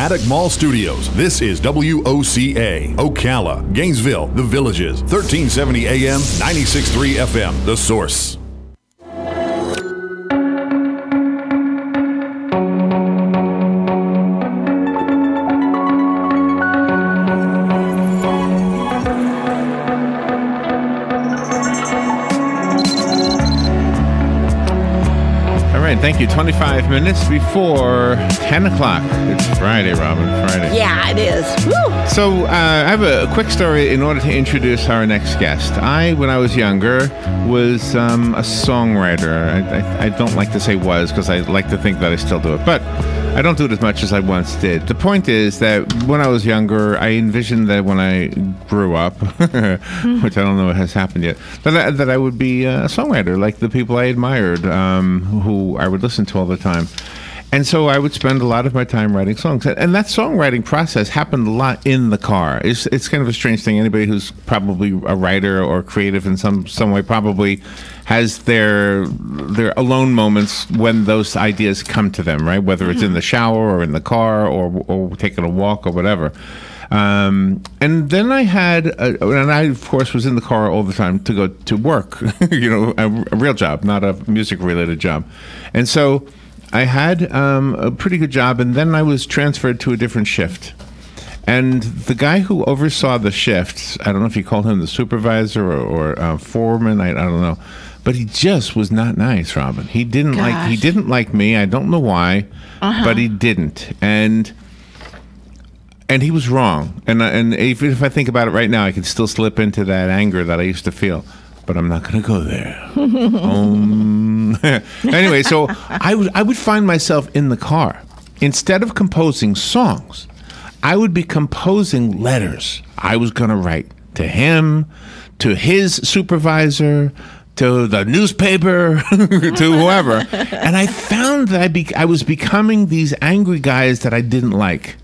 Attic Mall Studios. This is WOCA, Ocala, Gainesville, The Villages, 1370 AM, 96.3 FM, The Source. Thank you. 25 minutes before 10 o'clock. It's Friday, Robin. Friday. Yeah, it is. Woo! So I have a quick story in order to introduce our next guest. When I was younger, was a songwriter. I don't like to say was because I like to think that I still do it. But I don't do it as much as I once did. The point is that when I was younger, I envisioned that when I grew up, which I don't know what has happened yet, that I would be a songwriter, like the people I admired, who I would listen to all the time. And so I would spend a lot of my time writing songs. And that songwriting process happened a lot in the car. It's kind of a strange thing. Anybody who's probably a writer or creative in some way probably has their alone moments when those ideas come to them, right? Whether it's in the shower or in the car or taking a walk or whatever. And then I had, and I, of course, was in the car all the time to go to work, a real job, not a music-related job. And so I had a pretty good job, and then I was transferred to a different shift. And the guy who oversaw the shifts, I don't know if you called him the supervisor or foreman, I don't know, but he just was not nice, Robin. He didn't like me. I don't know why, but he didn't. And he was wrong. And if I think about it right now, I can still slip into that anger that I used to feel. But I'm not going to go there. Anyway, so I would find myself in the car. Instead of composing songs, I would be composing letters I was going to write to him, to his supervisor, to the newspaper, to whoever. And I found that I was becoming these angry guys that I didn't like.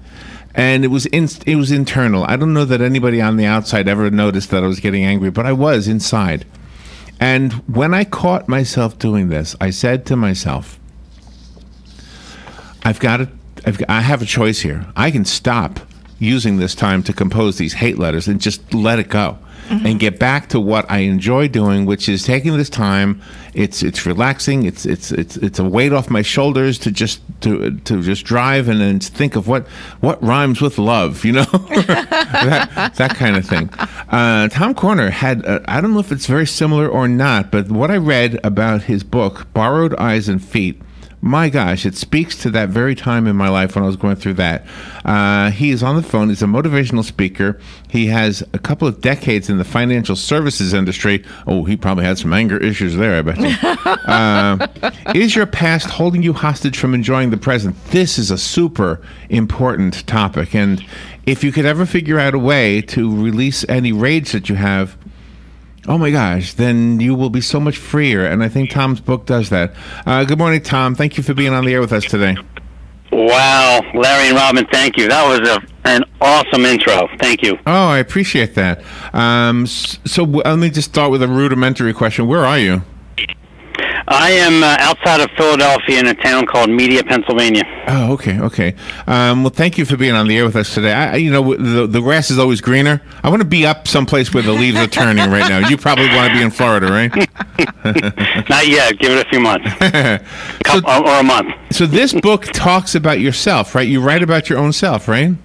And it was internal. I don't know that anybody on the outside ever noticed that I was getting angry, but I was inside. And when I caught myself doing this, I said to myself, I have a choice here. I can stop using this time to compose these hate letters and just let it go. And get back to what I enjoy doing, which is taking this time. It's relaxing. It's a weight off my shoulders to just drive and then think of what rhymes with love, that kind of thing. Tom Corner had I don't know if it's very similar or not, but what I read about his book, Borrowed Eyes and Feet. My gosh, it speaks to that very time in my life when I was going through that. He is on the phone. He's a motivational speaker. He has a couple of decades in the financial services industry. Oh, he probably had some anger issues there, I bet you. Is your past holding you hostage from enjoying the present? This is a super important topic. And if you could ever figure out a way to release any rage that you have, oh my gosh, then you will be so much freer. And I think Tom's book does that. Good morning, Tom. Thank you for being on the air with us today. Wow, Larry and Robin, thank you. That was an awesome intro. Thank you. Oh, I appreciate that. So let me just start with a rudimentary question. Where are you? I am outside of Philadelphia in a town called Media, Pennsylvania. Oh, okay. Well, thank you for being on the air with us today. The grass is always greener. I want to be up someplace where the leaves are turning right now. You probably want to be in Florida, right? Not yet. Give it a few months. Or a month. So this book talks about yourself, right? You write about your own self, right?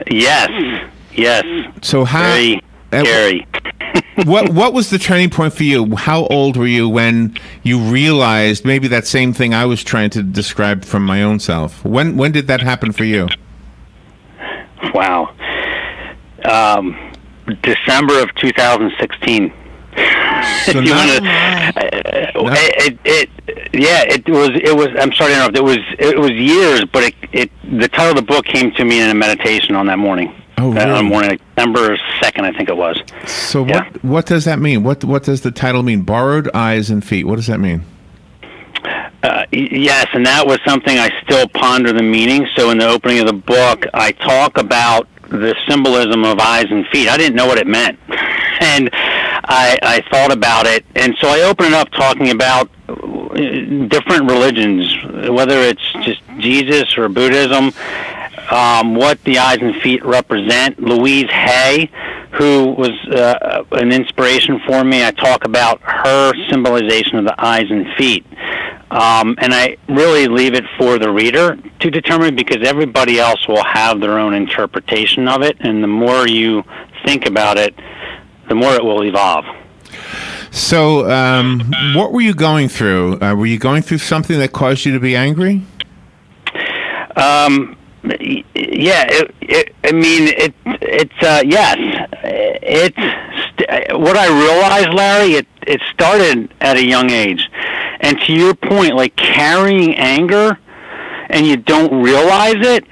Yes. So how... Very scary. What was the turning point for you? How old were you when you realized maybe that same thing I was trying to describe from my own self? When did that happen for you? Wow. December of 2016. So it was. I'm sorry to interrupt. It was years, but the title of the book came to me in a meditation on that morning. Oh, really? On morning, December 2nd, I think it was. So what does that mean? What does the title mean? Borrowed Eyes and Feet. What does that mean? Yes, and that was something I still ponder the meaning. So in the opening of the book, I talk about the symbolism of eyes and feet. I didn't know what it meant, and I thought about it, and so I opened it up talking about different religions, whether it's just Jesus or Buddhism. what the eyes and feet represent. Louise Hay, who was an inspiration for me, I talk about her symbolization of the eyes and feet. And I really leave it for the reader to determine, because everybody else will have their own interpretation of it, and the more you think about it, the more it will evolve. So, what were you going through? Were you going through something that caused you to be angry? Yeah, yes. What I realized, Larry, it started at a young age. And to your point, like carrying anger and you don't realize it,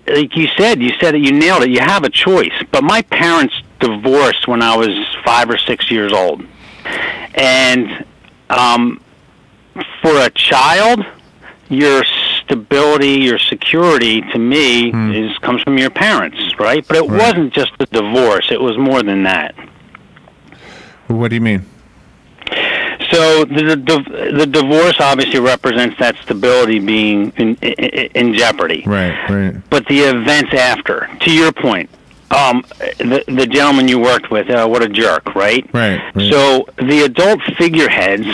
like you said it, you nailed it. You have a choice. But my parents divorced when I was 5 or 6 years old. And for a child, your stability, your security, to me, comes from your parents, right? But it wasn't just the divorce. It was more than that. What do you mean? So the divorce obviously represents that stability being in jeopardy. Right. But the events after, to your point, the gentleman you worked with, what a jerk, right? Right. So the adult figureheads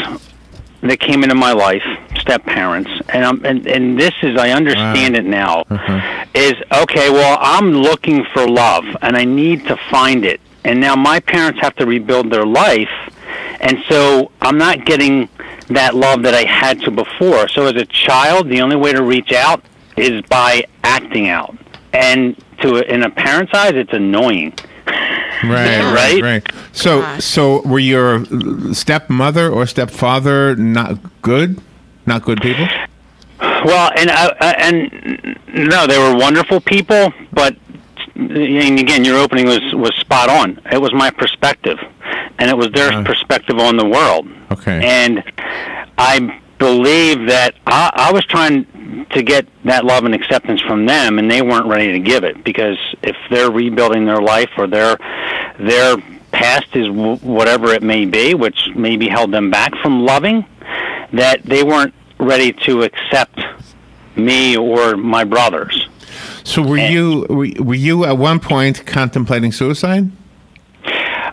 that came into my life, step-parents, and this is, I understand it now, is, okay, well, I'm looking for love, and I need to find it. And now my parents have to rebuild their life, and so I'm not getting that love that I had to before. So as a child, the only way to reach out is by acting out. And in a parent's eyes, it's annoying. Right. So were your stepmother or stepfather not good people? Well, and no, they were wonderful people, but and again, your opening was spot on. It was my perspective, and it was their perspective on the world. Okay. And I believe that I was trying to get that love and acceptance from them, and they weren't ready to give it, because if they're rebuilding their life or their past is whatever it may be, which maybe held them back from loving, that they weren't ready to accept me or my brothers. So were you at one point contemplating suicide?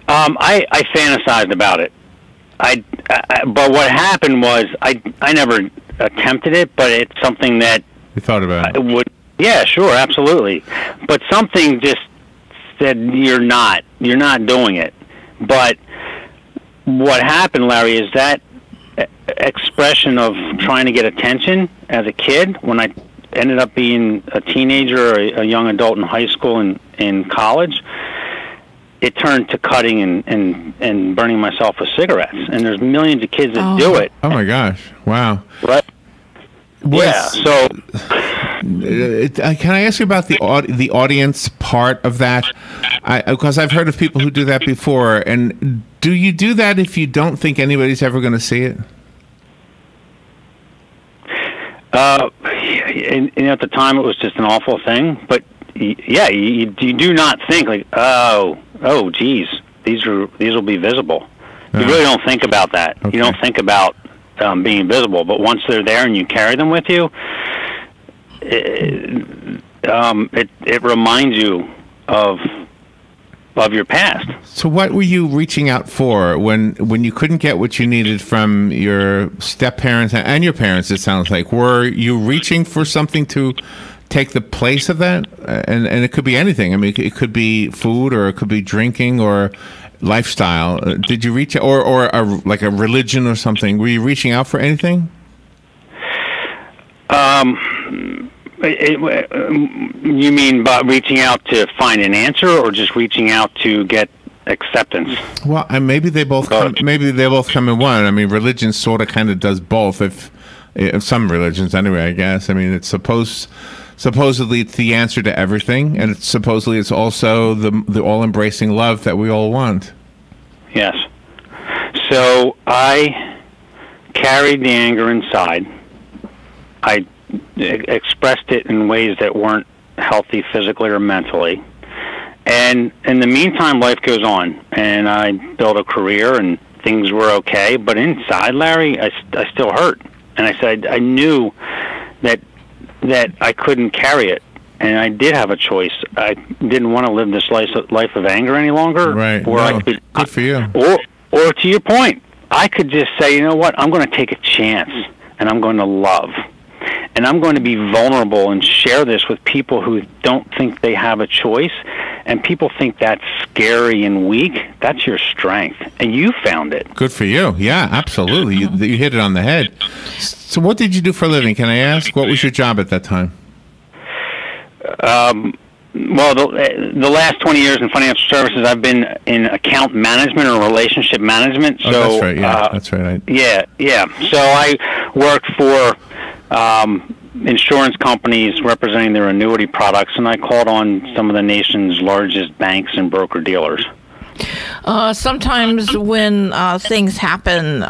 I fantasized about it. But what happened was I never attempted it, but it's something that you thought about. Yeah, sure, absolutely. But something just said you're not doing it. But what happened, Larry, is that expression of trying to get attention as a kid, when I ended up being a teenager or a young adult in high school and in college, it turned to cutting and burning myself with cigarettes. And there's millions of kids that do it. Oh my gosh! Wow. Right. Yeah. So, can I ask you about the audience part of that? Because I've heard of people who do that before. And do you do that if you don't think anybody's ever going to see it? At the time, it was just an awful thing. But yeah, you do not think like, oh, geez, these will be visible. You really don't think about that. Okay. You don't think about being visible. But once they're there and you carry them with you, it reminds you of your past. So what were you reaching out for when you couldn't get what you needed from your step-parents and your parents, it sounds like? Were you reaching for something to take the place of that? And it could be anything. I mean, it could be food, or it could be drinking, or lifestyle. Did you reach, or like a religion or something? Were you reaching out for anything? You mean by reaching out to find an answer, or just reaching out to get acceptance? Well, maybe they both come in one. I mean, religion sort of kind of does both. If some religions, anyway, I guess. I mean, it's supposedly it's the answer to everything, and supposedly it's also the all-embracing love that we all want. Yes. So I carried the anger inside. I expressed it in ways that weren't healthy physically or mentally. And in the meantime, life goes on, and I built a career, and things were okay. But inside, Larry, I still hurt. And I said I knew that I couldn't carry it and I did have a choice. I didn't want to live this life of anger any longer. Right. Or No, I could, good for you. Or to your point, I could just say, you know what, I'm going to take a chance, and I'm going to love. And I'm going to be vulnerable and share this with people who don't think they have a choice. And people think that's scary and weak. That's your strength. And you found it. Good for you. Yeah, absolutely. You hit it on the head. So what did you do for a living? Can I ask? What was your job at that time? Well, the last 20 years in financial services, I've been in account management or relationship management. So, that's right. Yeah, that's right. Yeah. So I worked for insurance companies representing their annuity products, and I called on some of the nation's largest banks and broker-dealers. Sometimes when things happen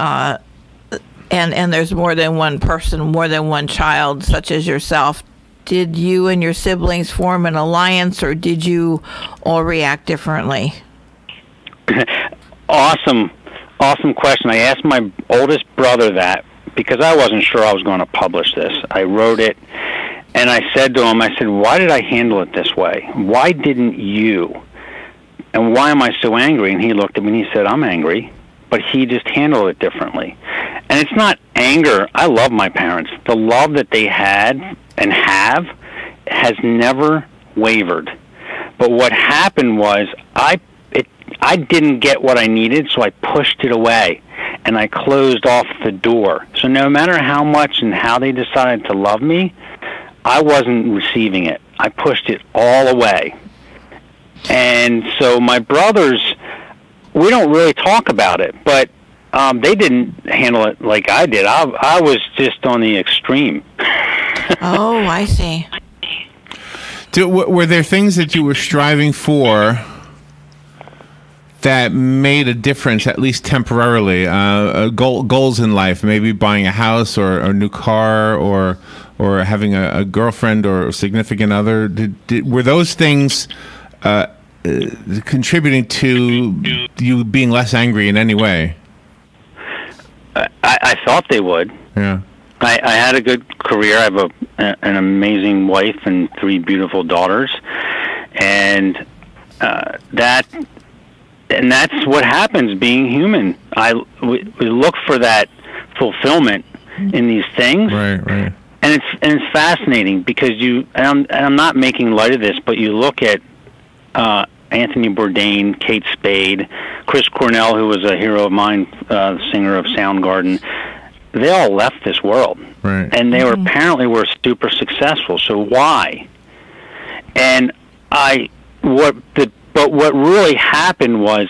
and there's more than one person, more than one child, such as yourself, did you and your siblings form an alliance, or did you all react differently? Awesome question. I asked my oldest brother that because I wasn't sure I was going to publish this. I wrote it, and I said to him, why did I handle it this way? Why didn't you? And why am I so angry? And he looked at me and he said, I'm angry, but he just handled it differently. And it's not anger. I love my parents. The love that they had and have has never wavered. But what happened was I didn't get what I needed, so I pushed it away, and I closed off the door. So no matter how much and how they decided to love me, I wasn't receiving it. I pushed it all away. And so my brothers, we don't really talk about it, but they didn't handle it like I did. I was just on the extreme. Oh, I see. Were there things that you were striving for that made a difference, at least temporarily? Goals in life, maybe buying a house or a new car, or having a girlfriend or a significant other. Were those things contributing to you being less angry in any way? I thought they would. Yeah. I had a good career. I have an amazing wife and 3 beautiful daughters, and that's what happens being human. We look for that fulfillment in these things, right. And it's fascinating because I'm not making light of this, but you look at Anthony Bourdain, Kate Spade, Chris Cornell, who was a hero of mine, singer of Soundgarden. They all left this world, right. And they apparently were super successful. So why? And what really happened was,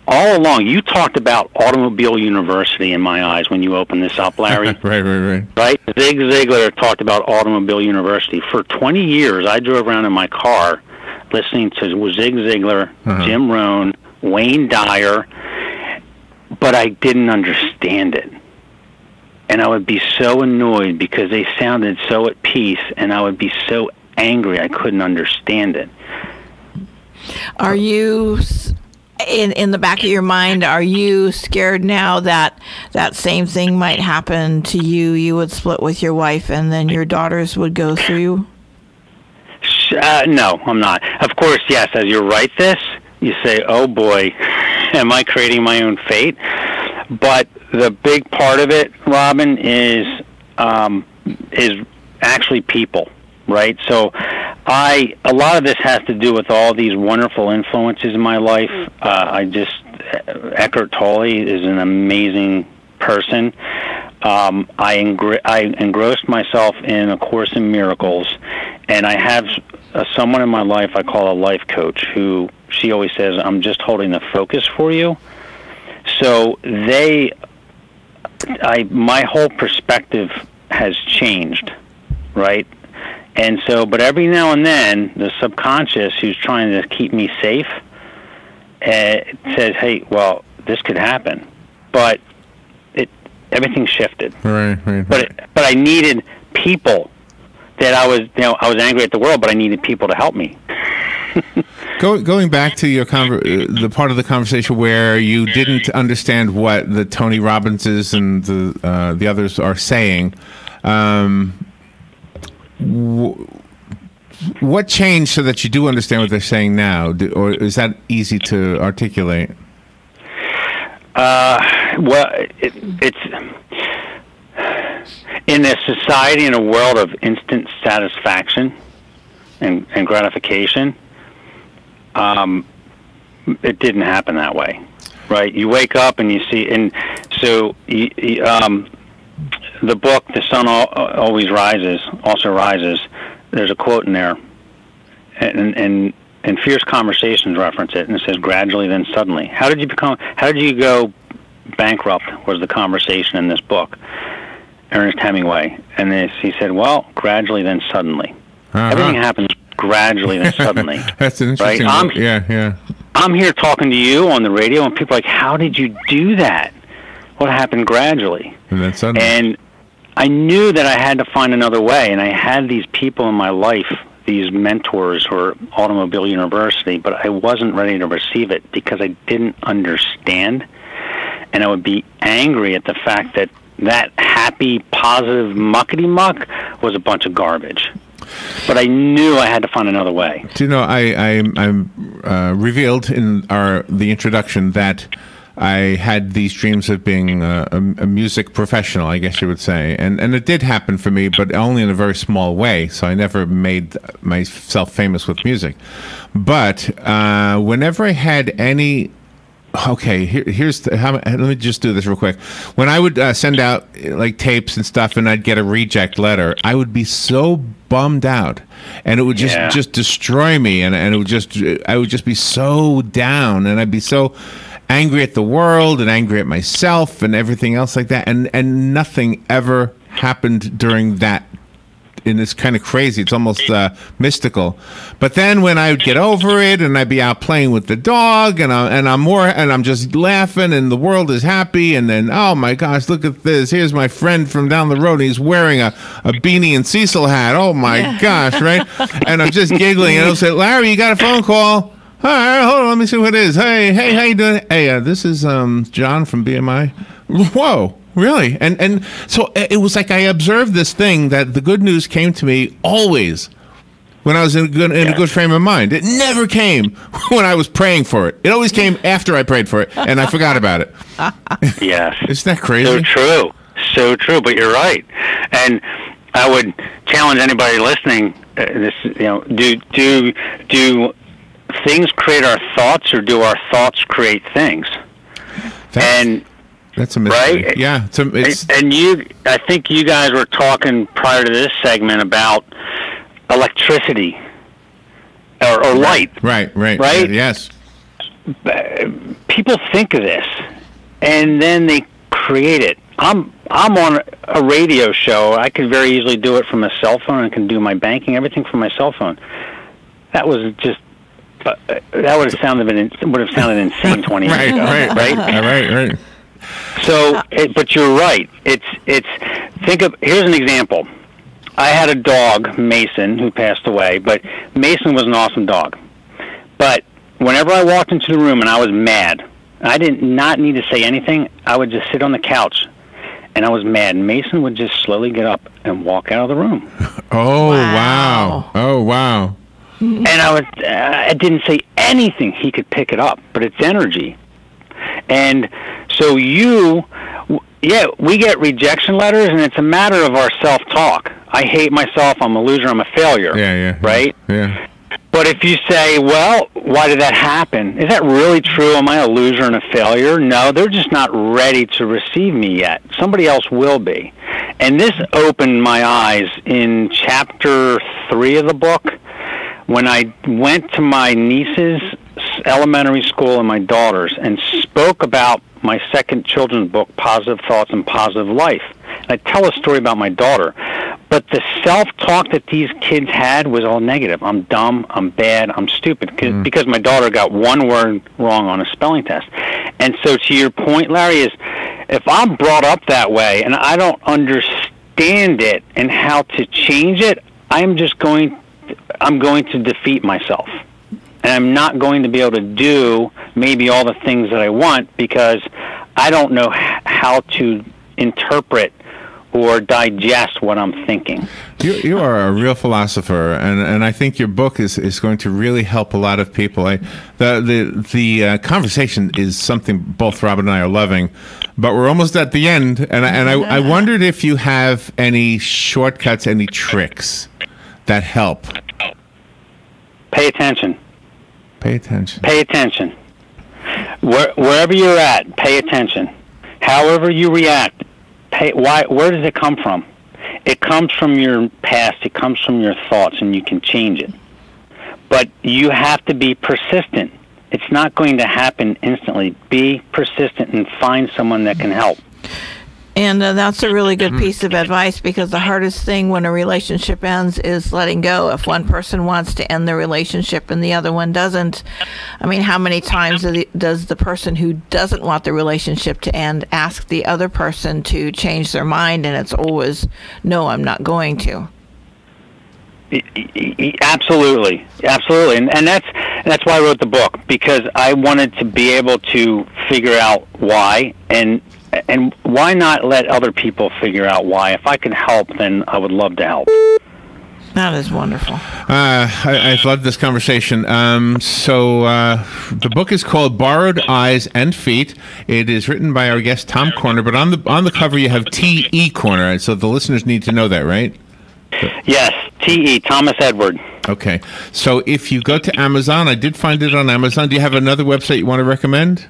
all along, you talked about Automobile University in my eyes when you opened this up, Larry. Right. Zig Ziglar talked about Automobile University. For 20 years, I drove around in my car listening to Zig Ziglar, Jim Rohn, Wayne Dyer, but I didn't understand it. And I would be so annoyed because they sounded so at peace, and I would be so angry I couldn't understand it. Are you, in the back of your mind, are you scared now that that same thing might happen to you? You would split with your wife, and then your daughters would go through? No, I'm not. Of course, yes, as you write this, you say, oh boy, am I creating my own fate? But the big part of it, Robin, is actually people, right? So a lot of this has to do with all these wonderful influences in my life. Eckhart Tolle is an amazing person. I engrossed myself in A Course in Miracles, and I have someone in my life I call a life coach, who she always says, I'm just holding the focus for you. So my whole perspective has changed, right? And so, but every now and then, the subconscious, who's trying to keep me safe, says, hey, well, this could happen. But everything shifted. Right. But I needed people that I was angry at the world, but I needed people to help me. Going back to your the part of the conversation where you didn't understand what the Tony Robbinses and the others are saying, What changed so that you do understand what they're saying now, or is that easy to articulate? Well, it's in a society, in a world of instant satisfaction and gratification. It didn't happen that way, right? You wake up and you see, and so the book, "The Sun Always Rises," also rises. There's a quote in there, and Fierce Conversations reference it, and it says, "Gradually, then suddenly." How did you go bankrupt? Was the conversation in this book, Ernest Hemingway, and he said, "Well, gradually, then suddenly." Everything happens gradually, then suddenly. That's an interesting. Right? Yeah. I'm here talking to you on the radio, and people are like, "How did you do that? What happened gradually?" And then suddenly. And I knew that I had to find another way, and I had these people in my life, these mentors who are Automobile University, but I wasn't ready to receive it because I didn't understand, and I would be angry at the fact that happy, positive muckety-muck was a bunch of garbage. But I knew I had to find another way. Do you know, I'm revealed in the introduction that I had these dreams of being a music professional, I guess you would say. And it did happen for me, but only in a very small way. So I never made myself famous with music. But whenever I had any... Okay, let me just do this real quick. When I would send out like tapes and stuff, and I'd get a reject letter, I would be so bummed out, and it would just destroy me, and I would just be so down, and I'd be so angry at the world and angry at myself and everything else like that, and nothing ever happened during that. And it's kind of crazy. It's almost mystical. But then when I would get over it, and I'd be out playing with the dog, and I'm just laughing, and the world is happy, and then, oh my gosh, look at this! Here's my friend from down the road. And he's wearing a beanie and Cecil hat. Oh my gosh, right? And I'm just giggling, and I'll say, "Larry, you got a phone call? All right, hold on, let me see what it is. Hey, how you doing? Hey, this is John from BMI. Whoa." Really? And so it was like I observed this thing that the good news came to me always when I was in a good frame of mind. It never came when I was praying for it. It always came after I prayed for it, and I forgot about it. Yes. Isn't that crazy? So true, but you're right. And I would challenge anybody listening, do things create our thoughts, or do our thoughts create things? That's a mystery. Right? Yeah. I think you guys were talking prior to this segment about electricity or light. Right. Yes. People think of this, and then they create it. I'm on a radio show. I could very easily do it from a cell phone. I can do my banking, everything from my cell phone. That was just... that would have sounded insane 20 years ago. Right. So, but you're right. Here's an example. I had a dog, Mason, who passed away, but Mason was an awesome dog. But whenever I walked into the room and I was mad, I did not need to say anything. I would just sit on the couch, and I was mad. Mason would just slowly get up and walk out of the room. Oh, wow. Oh, wow. And I didn't say anything. He could pick it up, but it's energy. And so we get rejection letters, and it's a matter of our self-talk. I hate myself. I'm a loser. I'm a failure. Yeah. Right? Yeah. But if you say, well, why did that happen? Is that really true? Am I a loser and a failure? No, they're just not ready to receive me yet. Somebody else will be. And this opened my eyes in chapter 3 of the book, when I went to my niece's elementary school and my daughter's and spoke about my second children's book, Positive Thoughts and Positive Life. And I tell a story about my daughter. But the self-talk that these kids had was all negative. I'm dumb, I'm bad, I'm stupid, because my daughter got one word wrong on a spelling test. And so to your point, Larry, is if I'm brought up that way and I don't understand it and how to change it, I'm going to defeat myself. And I'm not going to be able to do maybe all the things that I want because I don't know how to interpret or digest what I'm thinking. You are a real philosopher, and I think your book is going to really help a lot of people. The conversation is something both Rob and I are loving, but we're almost at the end, and I wondered if you have any shortcuts, any tricks that help. Pay attention. Pay attention. Pay attention. Wherever you're at, pay attention. However you react, where does it come from? It comes from your past, it comes from your thoughts, and you can change it. But you have to be persistent. It's not going to happen instantly. Be persistent and find someone that can help. And that's a really good piece of advice, because the hardest thing when a relationship ends is letting go. If one person wants to end the relationship and the other one doesn't, I mean, how many times does the person who doesn't want the relationship to end ask the other person to change their mind? And it's always, no, I'm not going to. Absolutely. And that's why I wrote the book, because I wanted to be able to figure out why, and why not let other people figure out why? If I can help, then I would love to help. That is wonderful. I've loved this conversation. So the book is called Borrowed Eyes and Feet. It is written by our guest Tom Corner, but on the cover you have T.E. Corner, so the listeners need to know that, right? Yes, T.E., Thomas Edward. Okay. So if you go to Amazon, I did find it on Amazon. Do you have another website you want to recommend?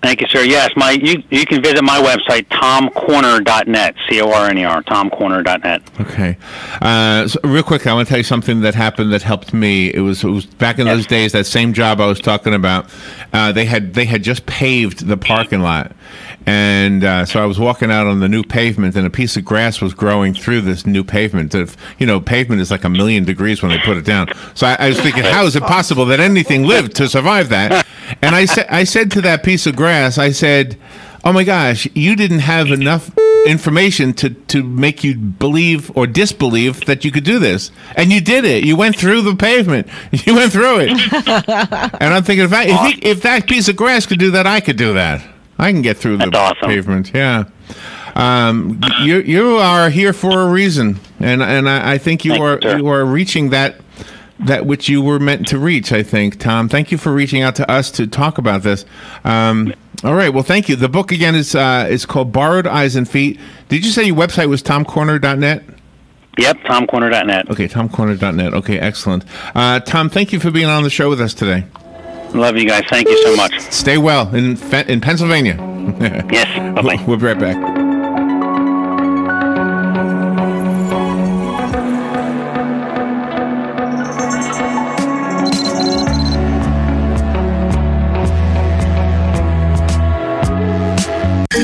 Thank you, sir. Yes, you can visit my website, tomcorner.net, C-O-R-N-E-R, tomcorner.net. Okay. So real quick, I want to tell you something that happened that helped me. It was back in those days, that same job I was talking about. They had just paved the parking lot. And so I was walking out on the new pavement, and a piece of grass was growing through this new pavement. Pavement is like 1,000,000 degrees when they put it down. So I was thinking, how is it possible that anything lived to survive that? And I said to that piece of grass, I said, oh my gosh, you didn't have enough information to make you believe or disbelieve that you could do this. And you did it. You went through the pavement. You went through it. And I'm thinking, if that piece of grass could do that, I could do that. I can get through the pavement. Yeah. You are here for a reason. And I think you are reaching that which you were meant to reach, I think, Tom. Thank you for reaching out to us to talk about this. All right. Well, thank you. The book, again, is called Borrowed Eyes and Feet. Did you say your website was tomcorner.net? Yep, tomcorner.net. Okay, tomcorner.net. Okay, excellent. Tom, thank you for being on the show with us today. Love you guys. Thank you so much. Stay well in Pennsylvania. Yes. Bye-bye. We'll be right back.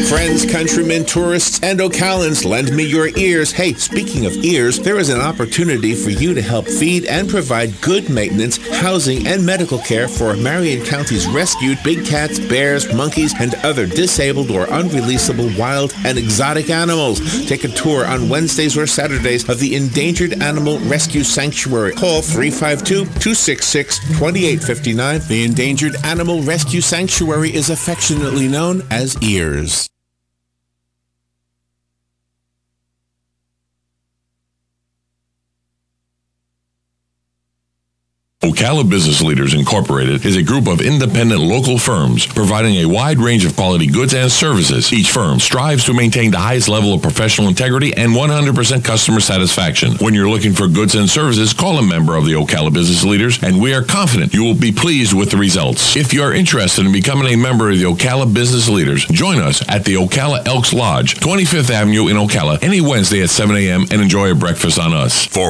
Friends, countrymen, tourists, and Ocalans, lend me your ears. Hey, speaking of ears, there is an opportunity for you to help feed and provide good maintenance, housing, and medical care for Marion County's rescued big cats, bears, monkeys, and other disabled or unreleasable wild and exotic animals. Take a tour on Wednesdays or Saturdays of the Endangered Animal Rescue Sanctuary. Call 352-266-2859. The Endangered Animal Rescue Sanctuary is affectionately known as EARS. Ocala Business Leaders Incorporated is a group of independent local firms providing a wide range of quality goods and services. Each firm strives to maintain the highest level of professional integrity and 100% customer satisfaction. When you're looking for goods and services, call a member of the Ocala Business Leaders, and we are confident you will be pleased with the results. If you are interested in becoming a member of the Ocala Business Leaders, join us at the Ocala Elks Lodge, 25th Avenue in Ocala, any Wednesday at 7 a.m. and enjoy a breakfast on us. For